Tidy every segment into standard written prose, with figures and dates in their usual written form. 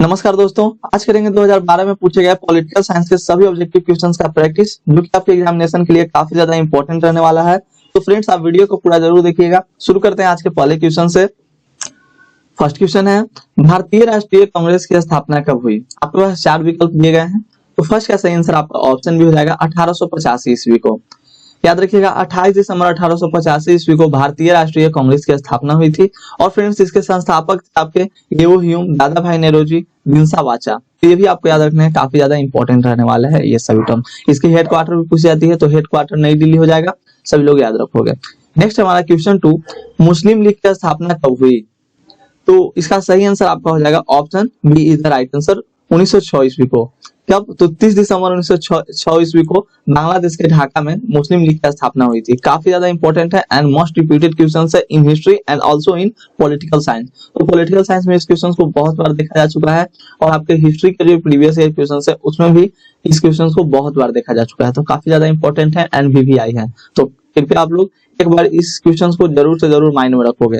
नमस्कार दोस्तों, आज करेंगे 2012 में पूछे गए पॉलिटिकल साइंस के सभी ऑब्जेक्टिव क्वेश्चंस का प्रैक्टिस, जो कि आपके एग्जामिनेशन के लिए काफी ज्यादा इंपॉर्टेंट रहने वाला है। तो फ्रेंड्स, आप वीडियो को पूरा जरूर देखिएगा। शुरू करते हैं आज के पहले क्वेश्चन से। फर्स्ट क्वेश्चन है, भारतीय राष्ट्रीय कांग्रेस की स्थापना कब हुई? आपके पास 4 विकल्प दिए गए हैं। तो फर्स्ट का सही आंसर आपका ऑप्शन भी हो जाएगा 1885 ईस्वी को। याद रखिएगा, 28 दिसंबर 1885 ईस्वी को भारतीय राष्ट्रीय कांग्रेस की स्थापना हुई थी। और फ्रेंड्स, इसके संस्थापक आपके लेओ ह्यूम, दादा भाई नेरोजी, विंसा वाचा। तो ये भी आपको याद रखना है, काफी ज्यादा इंपॉर्टेंट रहने वाला है ये सभी टर्म। इसकी हेडक्वार्टर भी पूछी जाती है, तो हेडक्वार्टर नई दिल्ली हो जाएगा, सभी लोग याद रखोगे। नेक्स्ट हमारा क्वेश्चन 2, मुस्लिम लीग की स्थापना कब हुई? तो इसका सही आंसर आपका हो जाएगा option B is the right answer, 1906 ईस्वी को। कब? तो 30 दिसंबर 1906 ईस्वी को बांग्लादेश के ढाका में मुस्लिम लीग की स्थापना हुई थी। काफी ज्यादा इंपॉर्टेंट है एंड मोस्ट रिपीटेड क्वेश्चन है in history and also in political science. तो पॉलिटिकल साइंस में इस क्वेश्चन को बहुत बार देखा जा चुका है, और आपके हिस्ट्री के जो प्रीवियस ईयर क्वेश्चन है उसमें भी इस क्वेश्चन को बहुत बार देखा जा चुका है। तो काफी ज्यादा इंपॉर्टेंट है एंड VVI है। तो कृपया आप लोग एक बार इस क्वेश्चन को जरूर से जरूर माइंड में रखोगे।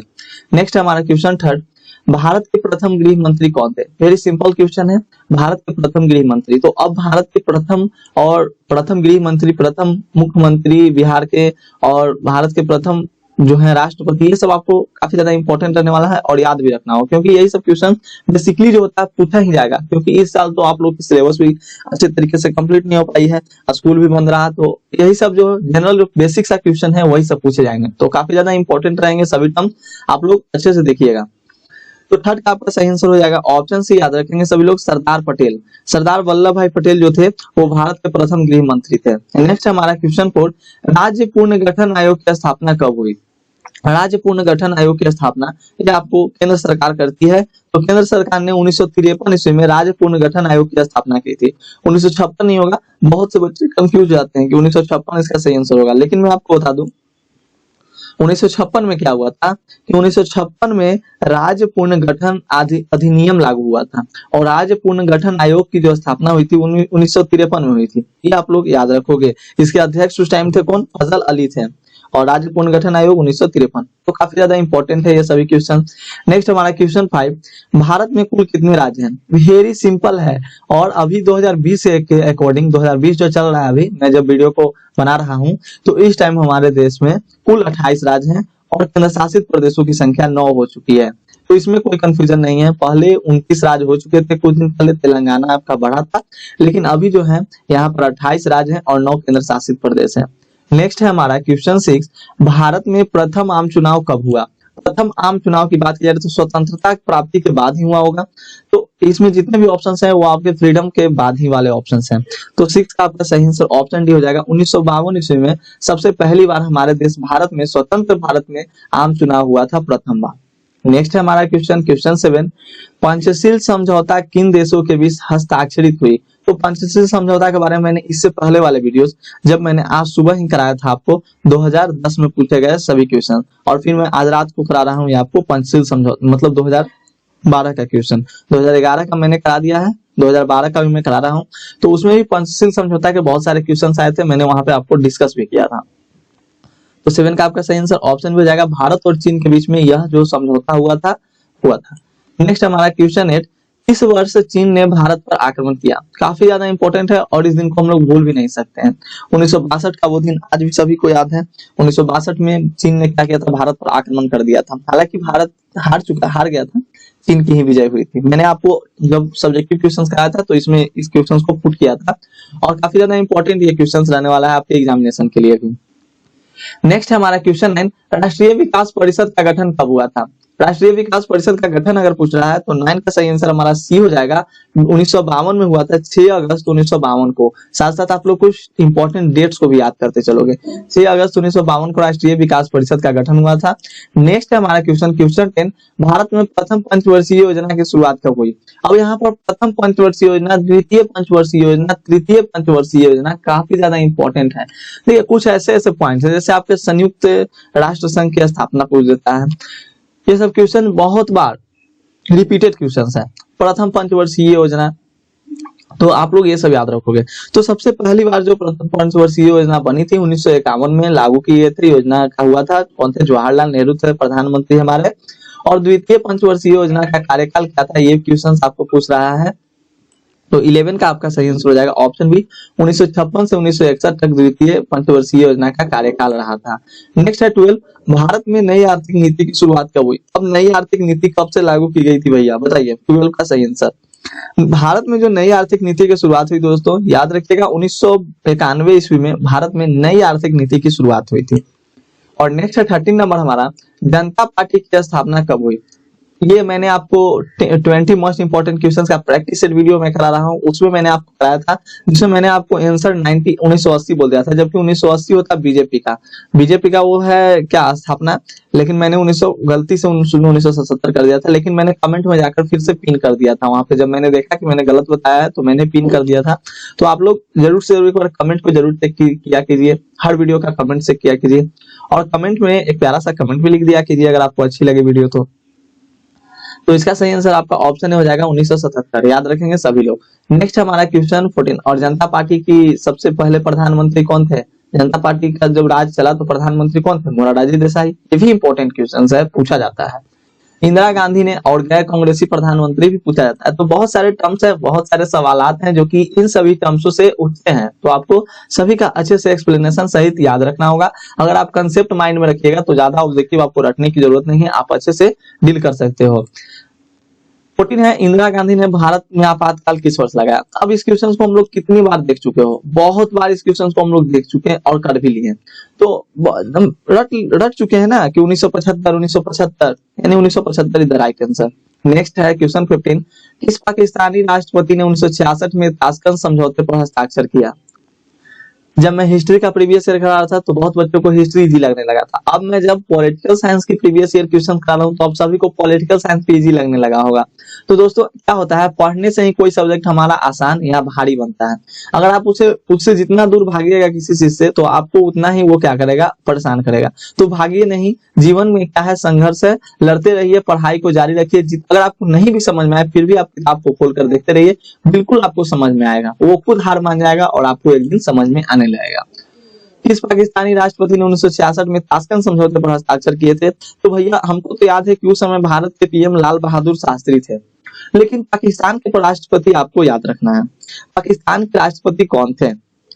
नेक्स्ट हमारा क्वेश्चन 3, भारत के प्रथम गृह मंत्री कौन थे? वेरी सिंपल क्वेश्चन है, भारत के प्रथम गृह मंत्री। तो अब भारत के प्रथम गृह मंत्री, प्रथम मुख्यमंत्री बिहार के, और भारत के प्रथम जो है राष्ट्रपति, ये सब आपको काफी ज्यादा इंपॉर्टेंट रहने वाला है और याद भी रखना हो, क्योंकि यही सब क्वेश्चन बेसिकली जो होता है पूछा ही जाएगा। क्योंकि इस साल तो आप लोग की सिलेबस भी अच्छे तरीके से कंप्लीट नहीं हो पाई है, स्कूल भी बंद रहा, तो यही सब जो जनरल जो बेसिक सा क्वेश्चन है वही सब पूछे जाएंगे। तो काफी ज्यादा इंपॉर्टेंट रहेंगे सभी टर्म, आप लोग अच्छे से देखिएगा। तो थर्ड का आपका सही आंसर हो जाएगा ऑप्शन सी, याद रखेंगे सभी लोग, सरदार पटेल। सरदार वल्लभ भाई पटेल जो थे वो भारत के प्रथम गृह मंत्री थे। नेक्स्ट हमारा क्वेश्चन 4, राज्य पुनर्गठन आयोग की स्थापना कब हुई? राज्य पुनर्गठन आयोग की स्थापना ये आपको केंद्र सरकार करती है। तो केंद्र सरकार ने 1953 ईस्वी में राज्य पुनर्गठन आयोग की स्थापना की थी। 1956 नहीं होगा, बहुत से बच्चे कंफ्यूज हो जाते हैं कि 1956 इसका सही आंसर होगा, लेकिन मैं आपको बता दूं 1956 में क्या हुआ था कि 1956 में राज्य पुनर्गठन अधिनियम लागू हुआ था, और राज्य पुनर्गठन आयोग की जो स्थापना हुई थी 1953 में हुई थी। ये आप लोग याद रखोगे। इसके अध्यक्ष उस टाइम थे कौन? फजल अली थे, और राज्य पुनर्गठन आयोग 1953। तो काफी ज्यादा इंपॉर्टेंट है ये सभी क्वेश्चन। नेक्स्ट हमारा क्वेश्चन 5, भारत में कुल कितने राज्य हैं? वेरी सिंपल है, और अभी 2020 के अकॉर्डिंग, 2020 जो चल रहा है, अभी मैं जब वीडियो को बना रहा हूं, तो इस टाइम हमारे देश में कुल 28 राज्य हैं, और केंद्र शासित प्रदेशों की संख्या 9 हो चुकी है। तो इसमें कोई कंफ्यूजन नहीं है। पहले 29 राज्य हो चुके थे, कुछ दिन पहले तेलंगाना आपका बढ़ा था, लेकिन अभी जो है यहाँ पर 28 राज्य हैं और 9 केंद्र शासित प्रदेश है। नेक्स्ट है हमारा क्वेश्चन 6, भारत में प्रथम आम चुनाव कब हुआ? प्रथम आम चुनाव की बात की जाए तो स्वतंत्रता प्राप्ति के बाद ही हुआ होगा। तो इसमें जितने भी ऑप्शंस हैं वो आपके फ्रीडम के बाद ही वाले ऑप्शंस हैं। तो 6 का आपका सही आंसर ऑप्शन डी हो जाएगा। 1952 ईस्वी में सबसे पहली बार हमारे देश भारत में, स्वतंत्र भारत में आम चुनाव हुआ था प्रथम बार। नेक्स्ट है हमारा क्वेश्चन 7, पंचशील समझौता किन देशों के बीच हस्ताक्षरित हुई? तो पंचशील समझौता के बारे में मैंने इससे पहले वाले वीडियोस, जब मैंने आज सुबह ही कराया था आपको 2010 में पूछे गए सभी क्वेश्चन, और फिर मैं आज रात को करा रहा हूँ आपको पंचशील समझौता, मतलब 2012 का क्वेश्चन। 2011 का मैंने करा दिया है, 2012 का भी मैं करा रहा हूँ। तो उसमें भी पंचशील समझौता के बहुत सारे क्वेश्चन आए थे, मैंने वहां पे आपको डिस्कस भी किया था। तो 7 का आपका सही आंसर ऑप्शन भी हो जाएगा, भारत और चीन के बीच में यह जो समझौता हुआ था। नेक्स्ट हमारा क्वेश्चन 8, किस वर्ष चीन ने भारत पर आक्रमण किया? काफी ज्यादा इंपॉर्टेंट है, और इस दिन को हम लोग भूल भी नहीं सकते हैं। 1962 का वो दिन आज भी सभी को याद है। 1962 में चीन ने क्या किया था? भारत पर आक्रमण कर दिया था। हालांकि भारत हार गया था, चीन की ही विजय हुई थी। मैंने आपको जब सब्जेक्टिव क्वेश्चन कराया था तो इसमें इस क्वेश्चन को पुट किया था, और काफी ज्यादा इंपॉर्टेंट ये क्वेश्चन रहने वाला है आपके एग्जामिनेशन के लिए भी। नेक्स्ट है हमारा क्वेश्चन 9, राष्ट्रीय विकास परिषद का गठन कब हुआ था? राष्ट्रीय विकास परिषद का गठन अगर पूछ रहा है तो 9 का सही आंसर हमारा सी हो जाएगा। 1952 में हुआ था, 6 अगस्त 1952 को। साथ साथ आप लोग कुछ इंपॉर्टेंट डेट्स को भी याद करते चलोगे। 6 अगस्त 1952 को राष्ट्रीय विकास परिषद का गठन हुआ था। नेक्स्ट है हमारा क्वेश्चन 10, भारत में प्रथम पंचवर्षीय योजना की शुरुआत कब हुई? अब यहाँ पर प्रथम पंचवर्षीय योजना, द्वितीय पंचवर्षीय योजना, तृतीय पंचवर्षीय योजना काफी ज्यादा इंपॉर्टेंट है। देखिए, कुछ ऐसे पॉइंट्स है, जैसे आपके संयुक्त राष्ट्र संघ की स्थापना पूछ देता है। ये सब क्वेश्चन बहुत बार रिपीटेड क्वेश्चंस है। प्रथम पंचवर्षीय योजना, तो आप लोग ये सब याद रखोगे। तो सबसे पहली बार जो प्रथम पंचवर्षीय योजना बनी थी 1951 में लागू की गई थी। योजना का हुआ था कौन थे? जवाहरलाल नेहरू थे प्रधानमंत्री हमारे, और द्वितीय पंचवर्षीय योजना का कार्यकाल क्या था, ये क्वेश्चन आपको पूछ रहा है। तो 11 का आपका सही आंसर हो जाएगा ऑप्शन बी, 1956 से 1961 तक द्वितीय पंचवर्षीय योजना का कार्यकाल रहा था। नेक्स्ट है 12, भारत में नई आर्थिक नीति की शुरुआत कब हुई। अब नई आर्थिक नीति कब से लागू की गई थी भैया, बताइए। 12 का सही आंसर, भारत में जो नई आर्थिक नीति की शुरुआत हुई दोस्तों, याद रखिएगा 1991 ईस्वी में भारत में नई आर्थिक नीति की शुरुआत हुई थी। और नेक्स्ट है 13 नंबर हमारा, जनता पार्टी की स्थापना कब हुई। ये मैंने आपको 20 मोस्ट इंपोर्टेंट क्वेश्चंस का प्रैक्टिस सेट वीडियो मैं करा रहा हूँ, उसमें मैंने आपको कराया था, जिसमें मैंने आपको आंसर 1980 बोल दिया था, जबकि 1980 होता बीजेपी का वो है क्या स्थापना, लेकिन मैंने 1900 गलती से 1977 कर दिया था, लेकिन मैंने कमेंट में जाकर फिर से पिन कर दिया था। वहां पे जब मैंने देखा कि मैंने गलत बताया है तो मैंने पिन कर दिया था। तो आप लोग जरूर से जरूर एक बार कमेंट को जरूर चेक किया कीजिए, हर वीडियो का कमेंट चेक किया कीजिए, और कमेंट में एक प्यारा सा कमेंट भी लिख दिया कीजिए अगर आपको अच्छी लगे वीडियो तो इसका सही आंसर आपका ऑप्शन हो जाएगा 1977, याद रखेंगे सभी लोग। नेक्स्ट हमारा क्वेश्चन 14, और जनता पार्टी की सबसे पहले प्रधानमंत्री कौन थे। जनता पार्टी का जब राज चला तो प्रधानमंत्री कौन थे, मोरारजी देसाई। ये भी इंपॉर्टेंट क्वेश्चन है, पूछा जाता है। इंदिरा गांधी ने, और गैर कांग्रेसी प्रधानमंत्री भी पूछा जाता है। तो बहुत सारे टर्म्स है, बहुत सारे सवालात हैं जो कि इन सभी टर्म्सों से उठते हैं, तो आपको सभी का अच्छे से एक्सप्लेनेशन सहित याद रखना होगा। अगर आप कंसेप्ट माइंड में रखिएगा तो ज्यादा ऑब्जेक्टिव आपको रटने की जरूरत नहीं है, आप अच्छे से डील कर सकते हो। 14 है, इंदिरा गांधी ने भारत में आपातकाल किस वर्ष लगाया। अब इस क्वेश्चन को हम लोग कितनी बार देख चुके हो, बहुत बार इस क्वेश्चन को हम लोग देख चुके हैं और कर भी लिए, तो रट चुके हैं ना कि 1975 यानी 1975 is the right answer. Next है क्वेश्चन 15, किस पाकिस्तानी राष्ट्रपति ने 1966 में ताशकंद समझौते पर हस्ताक्षर किया। जब मैं हिस्ट्री का प्रीवियस ईयर करा रहा था तो बहुत बच्चों को हिस्ट्री इजी लगने लगा था। अब मैं जब पॉलिटिकल साइंस की प्रीवियस ईयर क्वेश्चन करा रहा हूँ तो अब सभी को पॉलिटिकल साइंस भी इजी लगने लगा होगा। तो दोस्तों क्या होता है, पढ़ने से ही कोई सब्जेक्ट हमारा आसान या भारी बनता है। अगर आप उससे जितना दूर भागिएगा किसी चीज से तो आपको उतना ही वो क्या करेगा, परेशान करेगा। तो भागिए नहीं, जीवन में क्या है, संघर्ष है, लड़ते रहिए, पढ़ाई को जारी रखिए। अगर आपको नहीं भी समझ में आए फिर भी आप किताब को खोल कर देखते रहिए, बिल्कुल आपको समझ में आएगा, वो खुद हार मान जाएगा और आपको एक दिन समझ में आने लगेगा। किस पाकिस्तानी राष्ट्रपति ने 1966 में ताशकंद समझौते पर हस्ताक्षर किए थे। तो भैया हमको तो याद है कि उस समय भारत के पीएम लाल बहादुर शास्त्री थे, लेकिन पाकिस्तान के राष्ट्रपति आपको याद रखना है, पाकिस्तान के राष्ट्रपति कौन थे।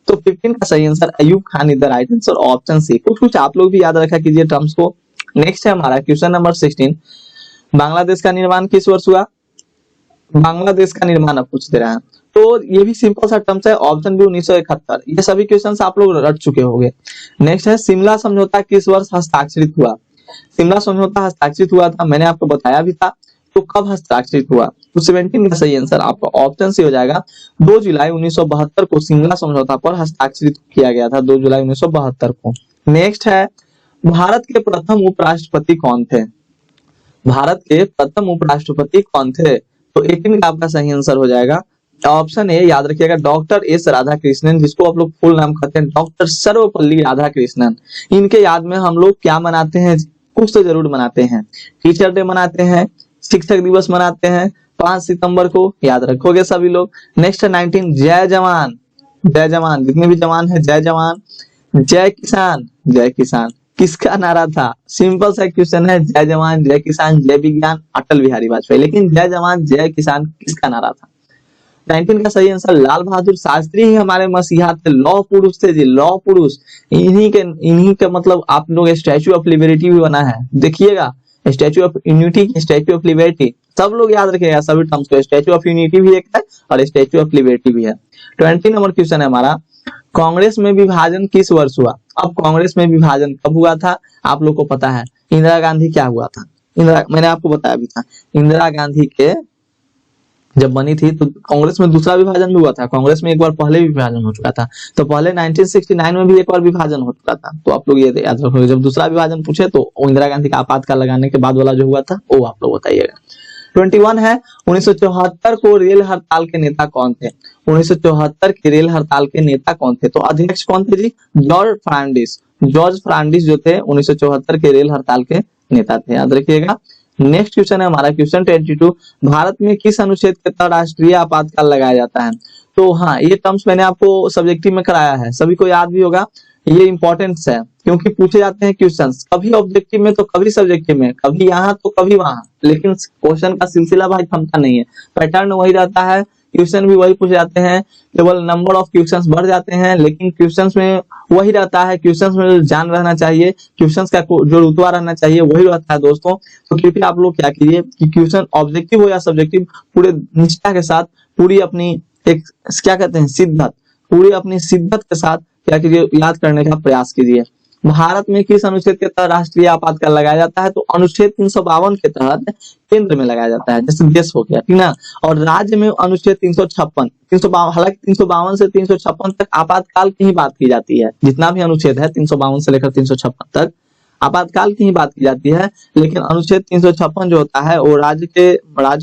तो 15 का सही answer Ayub Khan is the right answer, option C. कुछ आप लोग भी याद रखा कीजिए टर्म्स को। नेक्स्ट है हमारा क्वेश्चन नंबर 16, बांग्लादेश का निर्माण किस वर्ष हुआ। बांग्लादेश का निर्माण अब पूछ दे रहा है, तो ये भी सिंपल सा टर्म्स है, ऑप्शन बी 1971। ये सभी क्वेश्चंस आप लोग रट चुके होंगे। नेक्स्ट है, शिमला समझौता किस वर्ष हस्ताक्षरित हुआ। शिमला समझौता हस्ताक्षरित हुआ था, मैंने आपको बताया भी था, तो कब हस्ताक्षरित हुआ। तो 17 का सही आंसर आपका ऑप्शन से हो जाएगा 2 जुलाई 1972 को शिमला समझौता पर हस्ताक्षरित किया गया था, 2 जुलाई 1972 को। नेक्स्ट है, भारत के प्रथम उपराष्ट्रपति कौन थे। भारत के प्रथम उपराष्ट्रपति कौन थे। तो 18 का आपका सही आंसर हो जाएगा ऑप्शन ए, याद रखिएगा डॉक्टर एस राधाकृष्णन, जिसको आप लोग फुल नाम कहते हैं डॉक्टर सर्वपल्ली राधाकृष्णन। इनके याद में हम लोग क्या मनाते हैं, कुछ तो जरूर मनाते हैं, टीचर डे मनाते हैं, शिक्षक दिवस मनाते हैं 5 सितंबर को, याद रखोगे सभी लोग। नेक्स्ट है 19, जय जवान, जय जवान, जितने भी जवान है जय जवान, जय किसान, जय किसान किसका नारा था। सिंपल सा क्वेश्चन है, जय जवान जय किसान जय विज्ञान अटल बिहारी वाजपेयी, लेकिन जय जवान जय किसान किसका नारा था। 19 का सही आंसर लाल बहादुर शास्त्री ही हमारे मसीहा थे, लौह पुरुष थे जी, लौह पुरुष। इन्हीं के मतलब आप लोग स्टैच्यू ऑफ लिबर्टी भी बना है, देखिएगा statue of unity, statue of liberty, सब लोग याद रखिएगा सभी टर्म्स को। स्टैच्यू ऑफ यूनिटी भी एक है और स्टैच्यू ऑफ लिबर्टी भी है। 20 नंबर क्वेश्चन है हमारा, कांग्रेस में विभाजन किस वर्ष हुआ। अब कांग्रेस में विभाजन कब हुआ था, आप लोग को पता है। इंदिरा गांधी क्या हुआ था, मैंने आपको बताया भी था, इंदिरा गांधी के जब बनी थी तो कांग्रेस में दूसरा विभाजन भी हुआ था। कांग्रेस में एक बार पहले भी विभाजन हो चुका था, तो पहले 1969 में भी एक बार विभाजन हो चुका था। तो आप लोग ये याद रखोगे, जब दूसरा विभाजन पूछे तो इंदिरा गांधी का आपातकाल लगाने के बाद वाला जो हुआ था वो आप लोग बताइएगा। 21 है, 1974 को रेल हड़ताल के नेता कौन थे। 1974 के रेल हड़ताल के नेता कौन थे, तो अध्यक्ष कौन थे जी, जॉर्ज फर्नांडिस। जॉर्ज फर्नांडिस जो थे 1974 के रेल हड़ताल के नेता थे, याद रखिएगा। नेक्स्ट क्वेश्चन है हमारा क्वेश्चन 22, भारत में किस अनुच्छेद के तहत राष्ट्रीय आपातकाल लगाया जाता है। तो हाँ, ये टर्म्स मैंने आपको सब्जेक्टिव में कराया है, सभी को याद भी होगा। ये इंपॉर्टेंट है क्योंकि पूछे जाते हैं क्वेश्चंस कभी ऑब्जेक्टिव में तो कभी सब्जेक्टिव में, कभी यहाँ तो कभी वहां, लेकिन क्वेश्चन का सिलसिला भाई थमता नहीं है, पैटर्न वही रहता है, क्वेश्चन भी वही पूछे जाते हैं, केवल नंबर ऑफ क्वेश्चंस बढ़ जाते हैं, लेकिन क्वेश्चंस में वही रहता है, क्वेश्चंस में जान रहना चाहिए, क्वेश्चंस का जो रुतबा रहना चाहिए वही रहता है दोस्तों। तो कृपया आप लोग क्या कीजिए कि क्वेश्चन ऑब्जेक्टिव हो या सब्जेक्टिव, पूरे निष्ठा के साथ, पूरी अपनी एक क्या कहते हैं शिद्दत, पूरी अपनी शिद्दत के साथ क्या कीजिए याद करने का प्रयास कीजिए। भारत में किस अनुच्छेद के तहत राष्ट्रीय आपातकाल लगाया जाता है? तो अनुच्छेद 352 के तहत केंद्र में लगाया जाता है, जैसे देश हो गया, ठीक ना। और राज्य में अनुच्छेद 356, 352, हालांकि 352 से 356 तक आपातकाल की ही बात की जाती है, जितना भी अनुच्छेद है 352 से लेकर 356 तक आपातकाल की ही बात की जाती है, लेकिन अनुच्छेद 356 जो होता है वो राज्य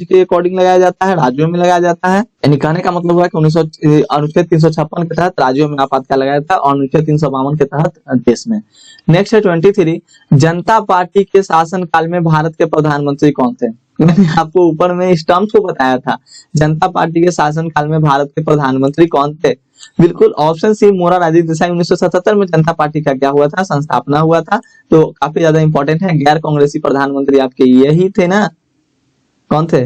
के अकॉर्डिंग लगाया जाता है, राज्यों में लगाया जाता है। यानी कहने का मतलब हुआ कि अनुच्छेद 356 के तहत राज्यों में आपातकाल लगाया जाता है और अनुच्छेद 352 के तहत देश में। नेक्स्ट है 23, जनता पार्टी के शासन काल में भारत के प्रधानमंत्री कौन थे? मैंने आपको ऊपर में इस टर्म्स को बताया था, जनता पार्टी के शासन काल में भारत के प्रधानमंत्री कौन थे? बिल्कुल ऑप्शन सी मोरारजी देसाई। 1977 में जनता पार्टी का क्या हुआ था? संस्थापना हुआ था, तो काफी ज्यादा इंपॉर्टेंट है। गैर कांग्रेसी प्रधानमंत्री आपके यही थे ना, कौन थे?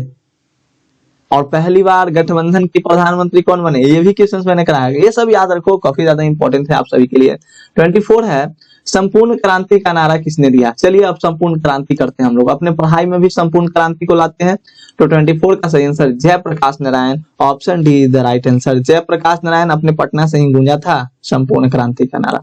और पहली बार गठबंधन की प्रधानमंत्री कौन बने? ये भी क्वेश्चंस मैंने कराया, ये सब याद रखो, काफी ज्यादा इंपॉर्टेंट है आप सभी के लिए। 24 है, संपूर्ण क्रांति का नारा किसने दिया? चलिए अब संपूर्ण क्रांति करते हैं, हम लोग अपने पढ़ाई में भी संपूर्ण क्रांति को लाते हैं। तो 24 का सही answer Jayaprakash Narayan, option D is the right answer. Jayaprakash Narayan अपने पटना से ही गूंजा था संपूर्ण क्रांति का नारा।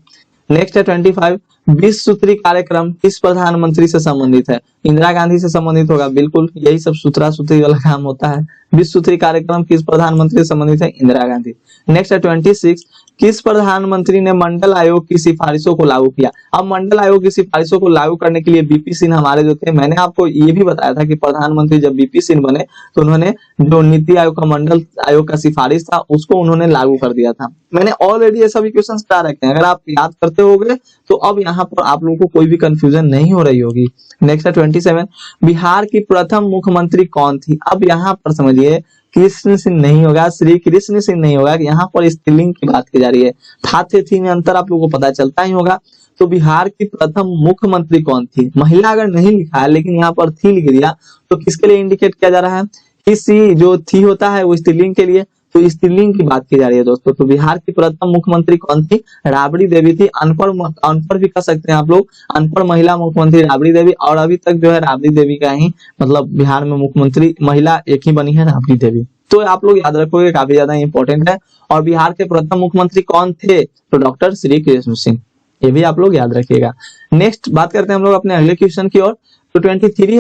नेक्स्ट है 25, 20 सूत्री कार्यक्रम किस प्रधानमंत्री से संबंधित है? इंदिरा गांधी से संबंधित होगा, बिल्कुल यही सब सूत्रा सूत्री वाला काम होता है। 20 सूत्री कार्यक्रम किस प्रधानमंत्री से संबंधित है? इंदिरा गांधी। नेक्स्ट है 26, किस प्रधानमंत्री ने मंडल आयोग की सिफारिशों को लागू किया? अब मंडल आयोग की सिफारिशों को लागू करने के लिए बीपी सिंह हमारे जो थे, मैंने आपको ये भी बताया था कि प्रधानमंत्री जब बीपी सिंह बने तो उन्होंने जो नीति आयोग का मंडल आयोग का सिफारिश था उसको उन्होंने लागू कर दिया था। मैंने ऑलरेडी ये सभी क्वेश्चन करा रखे हैं, अगर आप याद करते होंगे तो अब यहाँ पर आप लोगों को कोई भी कंफ्यूजन नहीं हो रही होगी। नेक्स्ट है 27, बिहार की प्रथम मुख्यमंत्री कौन थी? अब यहाँ पर समझिए कृष्ण सिंह नहीं होगा, श्री कृष्ण सिंह नहीं होगा, यहाँ पर स्त्रीलिंग की बात की जा रही है। था थे थी में अंतर आप लोगों को पता चलता ही होगा। तो बिहार की प्रथम मुख्यमंत्री कौन थी? महिला अगर नहीं लिखा है लेकिन यहाँ पर थी लिख दिया तो किसके लिए इंडिकेट किया जा रहा है? किसी जो थी होता है वो स्त्रीलिंग के लिए, तो स्त्रीलिंग की बात की जा रही है दोस्तों। तो बिहार की प्रथम मुख्यमंत्री कौन थी? राबड़ी देवी थी। अनपढ़ भी कह सकते हैं आप लोग, अनपढ़ महिला मुख्यमंत्री राबड़ी देवी। और अभी तक जो है राबड़ी देवी का ही मतलब बिहार में मुख्यमंत्री महिला एक ही बनी है, राबड़ी देवी। तो आप लोग याद रखोगे, काफी ज्यादा इंपॉर्टेंट है। और बिहार के प्रथम मुख्यमंत्री कौन थे? तो डॉक्टर श्री कृष्ण सिंह, ये भी आप लोग याद रखिएगा। नेक्स्ट बात करते हैं हम लोग अपने अगले क्वेश्चन की ओर। तो 28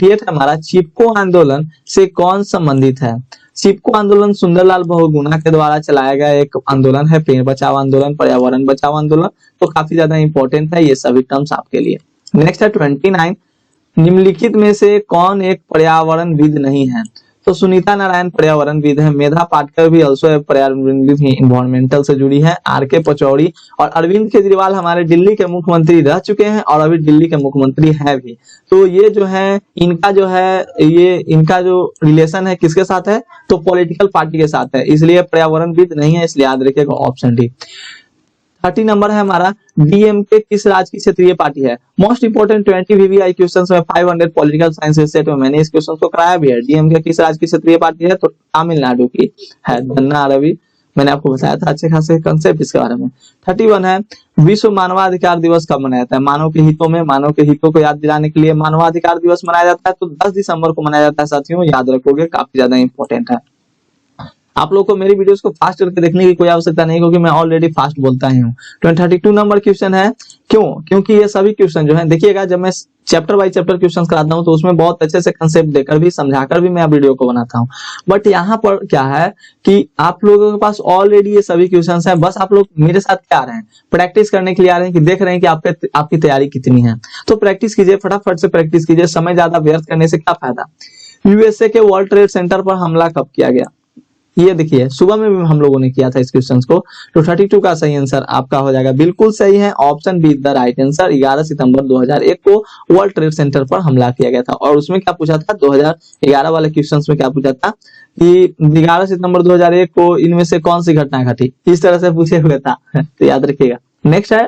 है हमारा, चिपको आंदोलन से कौन संबंधित है? चिपको आंदोलन सुंदरलाल बहुगुणा के द्वारा चलाया गया एक आंदोलन है, पेड़ बचाओ आंदोलन, पर्यावरण बचाओ आंदोलन। तो काफी ज्यादा इंपॉर्टेंट है ये सभी टर्म्स आपके लिए। नेक्स्ट है 29, निम्नलिखित में से कौन एक पर्यावरणविद नहीं है? तो सुनीता नारायण पर्यावरणविद है, मेधा पाटकर भी अल्सो पर्यावरणविद ही, इन्वायरमेंटल से जुड़ी है, आर.के. पचौड़ी और अरविंद केजरीवाल हमारे दिल्ली के मुख्यमंत्री रह चुके हैं और अभी दिल्ली के मुख्यमंत्री हैं भी। तो ये जो है इनका जो रिलेशन है किसके साथ है? तो पॉलिटिकल पार्टी के साथ है, इसलिए पर्यावरणविद नहीं है, इसलिए याद रखिएगा ऑप्शन डी। 30 नंबर है हमारा, डीएमके किस राज्य की क्षेत्रीय पार्टी है? मोस्ट इंपोर्टेंट 20 वीवीआई क्वेश्चंस में 500 पॉलिटिकल साइंस सेट में मैंने इस क्वेश्चन को कराया भी है। डीएमके किस राज्य की क्षेत्रीय पार्टी है? तो तमिलनाडु की है, धन्ना रवि। मैंने आपको बताया था अच्छे खासे कंसेप्ट इसके बारे में। 31 है, विश्व मानवाधिकार दिवस कब मनाया जाता है? मानव के हितों में, मानव के हितों को याद दिलाने के लिए मानवाधिकार दिवस मनाया जाता है। तो 10 दिसंबर को मनाया जाता है साथियों, याद रखोगे, काफी ज्यादा इंपॉर्टेंट है। आप लोगों को मेरी वीडियोस को फास्ट करके देखने की कोई आवश्यकता नहीं, क्योंकि मैं ऑलरेडी फास्ट बोलता ही हूँ। 32 नंबर क्वेश्चन है, क्यों? क्योंकि ये सभी क्वेश्चन जो है, देखिएगा जब मैं चैप्टर बाय चैप्टर क्वेश्चन कराता हूँ तो उसमें बहुत अच्छे से कंसेप्ट देकर भी समझाकर भी मैं वीडियो को बनाता हूँ। बट यहाँ पर क्या है कि आप लोगों के पास ऑलरेडी ये सभी क्वेश्चन है, बस आप लोग मेरे साथ क्या आ रहे हैं, प्रैक्टिस करने के लिए आ रहे हैं कि देख रहे हैं कि आपकी तैयारी कितनी है। तो प्रैक्टिस कीजिए, फटाफट से प्रैक्टिस कीजिए, समय ज्यादा व्यर्थ करने से क्या फायदा। यूएसए के वर्ल्ड ट्रेड सेंटर पर हमला कब किया गया? ये देखिए सुबह में भी हम लोगों ने किया था इस क्वेश्चन को। तो 32 का सही आंसर आपका हो जाएगा, बिल्कुल सही है, option be the right answer. 11 सितंबर 2001 को वर्ल्ड ट्रेड सेंटर पर हमला किया गया था। और उसमें क्या पूछा था, 2011 वाले क्वेश्चन में क्या पूछा था कि 11 सितंबर 2001 को इनमें से कौन सी घटना घटी, इस तरह से पूछे हुए था। तो याद रखिएगा। नेक्स्ट है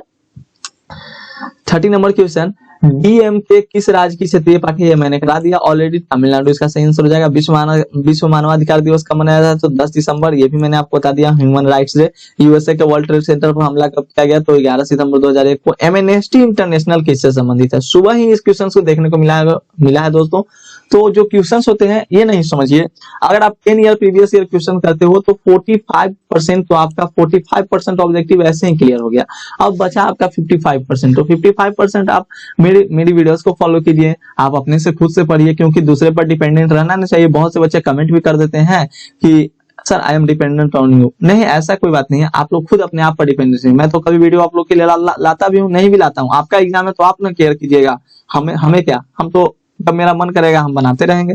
30 नंबर क्वेश्चन, डीएमके किस राज्य की क्षेत्रीय पार्टी है? मैंने करा दिया ऑलरेडी, तमिलनाडु इसका सही आंसर हो जाएगा। विश्व मानवाधिकार दिवस कब मनाया जाता है? तो 10 दिसंबर, ये भी मैंने आपको बता दिया। ह्यूमन राइट्स डे, यूएसए के वर्ल्ड ट्रेड सेंटर पर हमला कब किया गया? तो 11 सितंबर 2001 को। एमनेस्टी इंटरनेशनल किससे संबंधित है? सुबह ही इस क्वेश्चन को देखने को मिला है दोस्तों। तो जो क्वेश्चंस होते हैं ये नहीं समझिए, अगर आप 10 ईयर प्रीवियस ईयर क्वेश्चन करते हो तो 45%, तो आपका 45% ऑब्जेक्टिव ऐसे ही क्लियर हो गया। अब बचा आपका 55%, तो 55% आप मेरी वीडियोस को फॉलो कीजिए, आप अपने से खुद से पढ़िए, क्योंकि दूसरे पर डिपेंडेंट रहना नहीं चाहिए। बहुत से बच्चे कमेंट भी कर देते हैं कि sir I am dependent on you. नहीं, ऐसा कोई बात नहीं है, आप लोग खुद अपने आप पर डिपेंडेंट है। मैं तो कभी वीडियो आप लोग के लिए लाता भी हूँ, नहीं भी लाता हूँ। आपका एग्जाम है तो आप ना केयर कीजिएगा, हमें क्या, हम तो जब मेरा मन करेगा हम बनाते रहेंगे।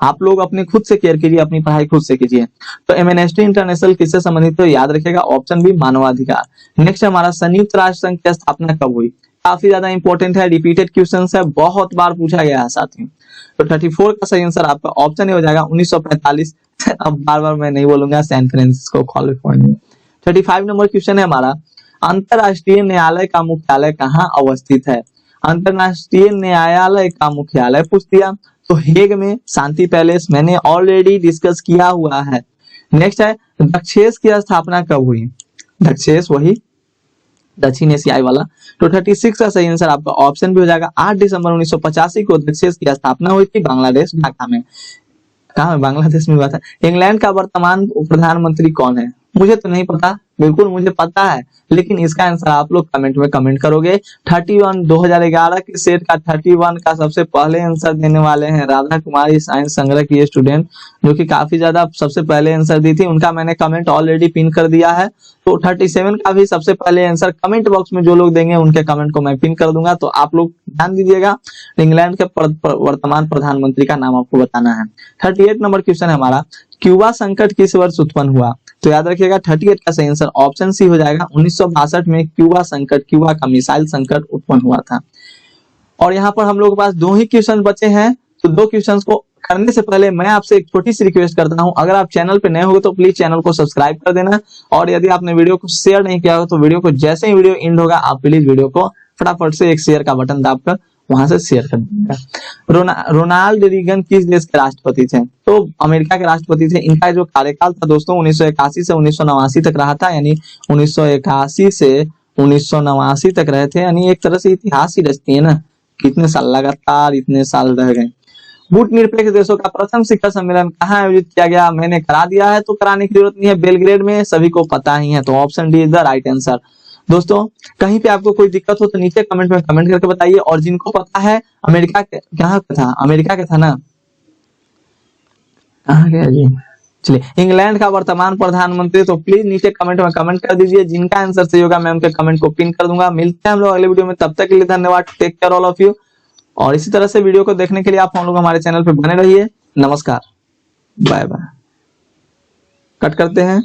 आप लोग अपने खुद से केयर कीजिए, अपनी पढ़ाई खुद से कीजिए। तो एमनेस्टी इंटरनेशनल किससे संबंधित? तो याद रखिएगा ऑप्शन बी, मानवाधिकार। नेक्स्ट हमारा, संयुक्त राष्ट्र संघ की स्थापना कब हुई? काफी ज्यादा इंपॉर्टेंट है, रिपीटेड क्वेश्चन है, बहुत बार पूछा गया है साथियों। तो 34 का सही आंसर आपका ऑप्शन हो जाएगा 1945। अब बार बार मैं नहीं बोलूंगा, San Francisco, California. 35 number question है हमारा, अंतरराष्ट्रीय न्यायालय का मुख्यालय कहाँ अवस्थित है? अंतरराष्ट्रीय न्यायालय का मुख्यालय पूछ दिया तो हेग में, शांति पैलेस, मैंने ऑलरेडी डिस्कस किया हुआ है। नेक्स्ट है, दक्षेस की स्थापना कब हुई? दक्षेस वही दक्षिण एशियाई वाला। तो 36 का सही आंसर आपका ऑप्शन भी हो जाएगा 8 दिसंबर 1985 को दक्षेस की स्थापना हुई थी बांग्लादेश, ढाका में। कहा है? बांग्लादेश में हुआ था। इंग्लैंड का वर्तमान प्रधानमंत्री कौन है? मुझे तो नहीं पता, बिल्कुल मुझे पता है, लेकिन इसका आंसर आप लोग कमेंट में कमेंट करोगे। 31 2011 के सेट का 31 का सबसे पहले आंसर देने वाले हैं राधा कुमारी, साइंस संग्रह की स्टूडेंट, जो कि काफी ज्यादा सबसे पहले आंसर दी थी। उनका मैंने कमेंट ऑलरेडी पिन कर दिया है। तो 37 का भी सबसे पहले आंसर कमेंट बॉक्स में जो लोग देंगे उनके कमेंट को मैं पिन कर दूंगा। तो आप लोग ध्यान दीजिएगा, इंग्लैंड के वर्तमान प्रधानमंत्री का नाम आपको बताना है। 38 नंबर क्वेश्चन है हमारा, क्यूबा संकट किस वर्ष उत्पन्न हुआ? तो याद रखिएगा 38 का सही आंसर ऑप्शन सी हो जाएगा 1962 में क्यूबा संकट, क्यूबा का मिसाइल संकट उत्पन्न हुआ था। और यहाँ पर हम लोग के पास 2 ही क्वेश्चन बचे हैं। तो 2 क्वेश्चंस को करने से पहले मैं आपसे एक छोटी सी रिक्वेस्ट करता हूं, अगर आप चैनल पे नए हो तो प्लीज चैनल को सब्सक्राइब कर देना, और यदि आपने वीडियो को शेयर नहीं किया हो तो वीडियो को जैसे ही वीडियो एंड होगा आप प्लीज वीडियो को फटाफट से एक शेयर का बटन दाबकर वहां से शेयर कर दीजिएगा। रोनाल्ड रीगन किस देश के राष्ट्रपति थे? तो अमेरिका के राष्ट्रपति थे। इनका जो कार्यकाल था दोस्तों 1981 से 1989 तक रहा था, यानी 1981 से 1989 तक रहे थे। यानी एक तरह से इतिहास ही रचती है ना, कितने साल लगातार इतने साल रह गए। गुट निरपेक्ष देशों का प्रथम शिखर सम्मेलन कहाँ आयोजित किया गया? मैंने करा दिया है तो कराने की जरूरत नहीं है, बेलग्रेड में, सभी को पता ही है। तो option D is the right answer. दोस्तों कहीं पे आपको कोई दिक्कत हो तो नीचे कमेंट में कमेंट करके बताइए। और जिनको पता है अमेरिका कहाँ का था, अमेरिका का था ना, कहाँ गया जी, चलिए इंग्लैंड का वर्तमान प्रधानमंत्री, तो प्लीज नीचे कमेंट में कमेंट कर दीजिए। जिनका आंसर सही होगा मैं उनके कमेंट को पिन कर दूंगा। मिलते हैं हम लोग अगले वीडियो में, तब तक के लिए धन्यवाद, take care all of you. और इसी तरह से वीडियो को देखने के लिए आप हम लोग हमारे चैनल पे बने रहिए। नमस्कार, बाय बाय, कट करते हैं।